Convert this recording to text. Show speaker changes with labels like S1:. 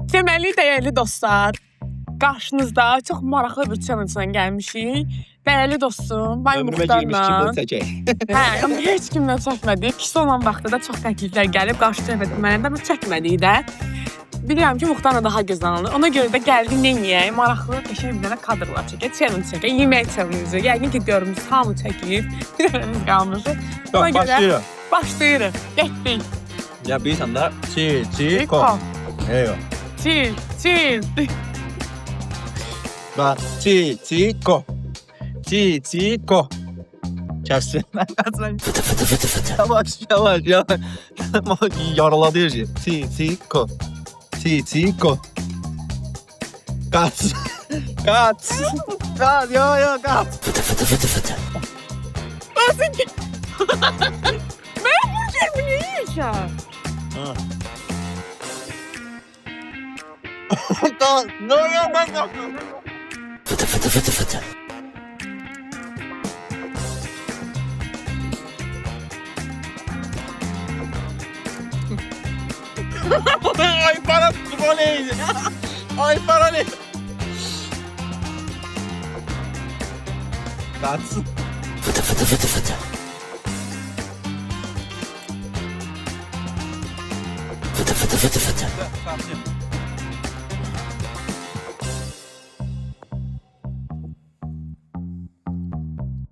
S1: Deməli, dəyərli dostlar, qarşınızda çox maraqlı bir challenge-la gəlmişik. Dəyərli dostum, May Muxtarla... Hə, amma heç kimlə çəkmədik. Kişi olan vaxtda da çox təkliflər gəlib, qarşı tərəfə mənə də çəkmədik də. Bilirəm ki, Muxtarla daha gözlənildi. Ona görə də gəldik, nə yiyək? Maraqlı, qəşəng bir dənə kadrlar çəkək, challenge çəkək, yemək challenge-ı. Yəqin ki, görmüş, hamı çəkib, bir dənəmiz qalmışıq.
S2: Başlayırıq.
S1: Başlayırıq, getdik.
S2: Ya bilirsən də, çil-çil-ko. Eyvah.
S1: Çil.
S2: Bak, çil-çil-ko. Çil-çil-ko. Kəssin. Yavaş. Yaraladı ya. Çil-çil-ko. Çil-çil-ko. Kaç. Kaç. Yo, kaç.
S1: Nasıl ki? Ben burgerimi niye yiyeceğim?
S2: No. Ay para neydi? Ay para ne? Kaçsın. Fıtı.